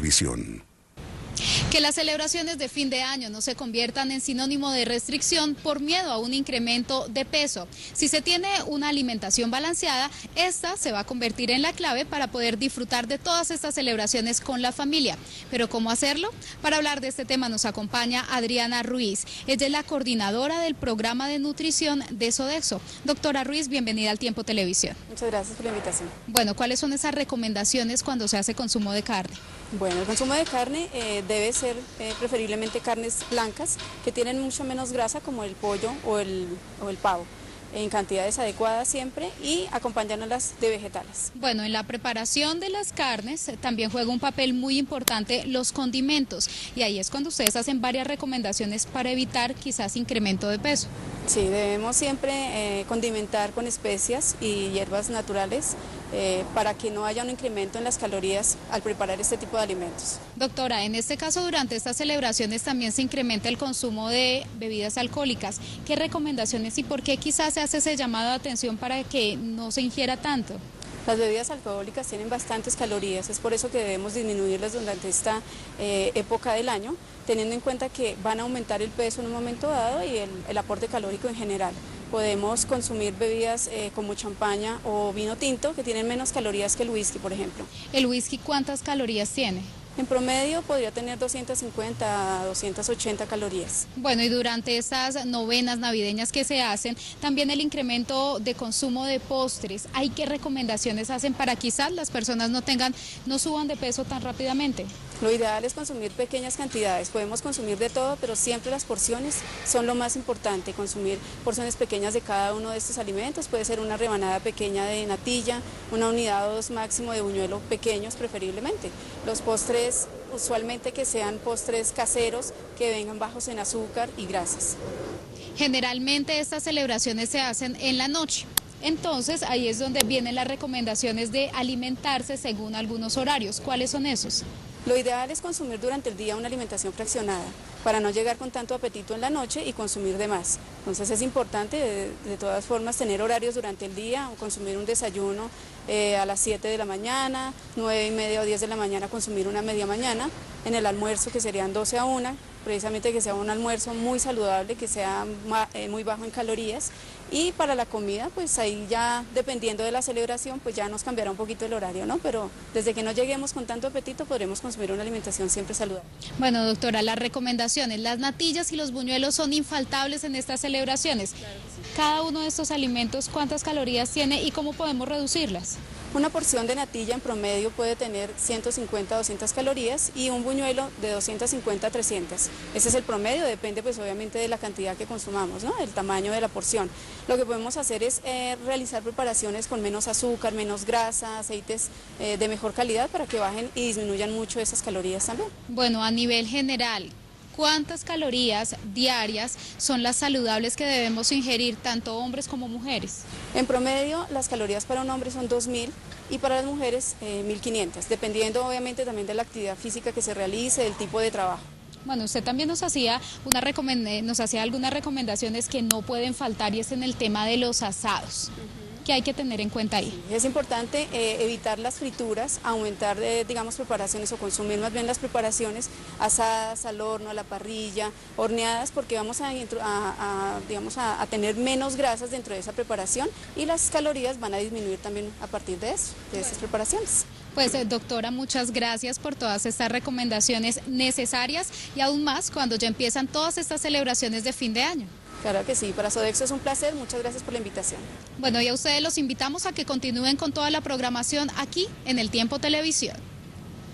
Televisión. Que las celebraciones de fin de año no se conviertan en sinónimo de restricción por miedo a un incremento de peso. Si se tiene una alimentación balanceada, esta se va a convertir en la clave para poder disfrutar de todas estas celebraciones con la familia. ¿Pero cómo hacerlo? Para hablar de este tema nos acompaña Adriana Ruiz. Ella es la coordinadora del programa de nutrición de Sodexo. Doctora Ruiz, bienvenida al Tiempo Televisión. Muchas gracias por la invitación. Bueno, ¿cuáles son esas recomendaciones cuando se hace consumo de carne? Bueno, el consumo de carne debe ser preferiblemente carnes blancas que tienen mucho menos grasa, como el pollo o el pavo, en cantidades adecuadas siempre, y acompañándolas de vegetales. Bueno, en la preparación de las carnes también juega un papel muy importante los condimentos, y ahí es cuando ustedes hacen varias recomendaciones para evitar quizás incremento de peso. Sí, debemos siempre condimentar con especias y hierbas naturales para que no haya un incremento en las calorías al preparar este tipo de alimentos. Doctora, en este caso durante estas celebraciones también se incrementa el consumo de bebidas alcohólicas. ¿Qué recomendaciones y por qué quizás se hace ese llamado de atención para que no se ingiera tanto? Las bebidas alcohólicas tienen bastantes calorías, es por eso que debemos disminuirlas durante esta época del año, teniendo en cuenta que van a aumentar el peso en un momento dado y el aporte calórico en general. Podemos consumir bebidas como champaña o vino tinto que tienen menos calorías que el whisky, por ejemplo. ¿El whisky cuántas calorías tiene? En promedio podría tener 250 a 280 calorías. Bueno, y durante estas novenas navideñas que se hacen, también el incremento de consumo de postres. ¿Hay qué recomendaciones hacen para quizás las personas no suban de peso tan rápidamente? Lo ideal es consumir pequeñas cantidades, podemos consumir de todo, pero siempre las porciones son lo más importante, consumir porciones pequeñas de cada uno de estos alimentos, puede ser una rebanada pequeña de natilla, una unidad o dos máximo de buñuelo pequeños preferiblemente. Los postres, usualmente que sean postres caseros, que vengan bajos en azúcar y grasas. Generalmente estas celebraciones se hacen en la noche. Entonces ahí es donde vienen las recomendaciones de alimentarse según algunos horarios. ¿Cuáles son esos? Lo ideal es consumir durante el día una alimentación fraccionada para no llegar con tanto apetito en la noche y consumir de más. Entonces es importante de todas formas tener horarios durante el día, o consumir un desayuno a las 7 de la mañana, 9:30 o 10 de la mañana consumir una media mañana, en el almuerzo que serían 12 a 1, precisamente que sea un almuerzo muy saludable, que sea muy bajo en calorías, y para la comida pues ahí ya dependiendo de la celebración pues ya nos cambiará un poquito el horario, ¿no? Pero desde que no lleguemos con tanto apetito podremos consumir una alimentación siempre saludable. Bueno, doctora, las recomendaciones, las natillas y los buñuelos son infaltables en estas celebraciones. Claro que sí. Cada uno de estos alimentos, ¿cuántas calorías tiene y cómo podemos reducirlas? Una porción de natilla en promedio puede tener 150 a 200 calorías y un buñuelo de 250 a 300. Ese es el promedio, depende pues obviamente de la cantidad que consumamos, ¿no? El tamaño de la porción. Lo que podemos hacer es realizar preparaciones con menos azúcar, menos grasa, aceites de mejor calidad para que bajen y disminuyan mucho esas calorías también. Bueno, a nivel general, ¿cuántas calorías diarias son las saludables que debemos ingerir tanto hombres como mujeres? En promedio, las calorías para un hombre son 2.000 y para las mujeres 1.500, dependiendo obviamente también de la actividad física que se realice, del tipo de trabajo. Bueno, usted también nos hacía algunas recomendaciones que no pueden faltar y es en el tema de los asados. ¿Qué hay que tener en cuenta ahí? Es importante evitar las frituras, aumentar, digamos, preparaciones o consumir más bien las preparaciones asadas, al horno, a la parrilla, horneadas, porque vamos a tener menos grasas dentro de esa preparación y las calorías van a disminuir también a partir de eso, de esas preparaciones. Pues doctora, muchas gracias por todas estas recomendaciones necesarias y aún más cuando ya empiezan todas estas celebraciones de fin de año. Claro que sí, para Sodexo es un placer, muchas gracias por la invitación. Bueno, y a ustedes los invitamos a que continúen con toda la programación aquí en el Tiempo Televisión.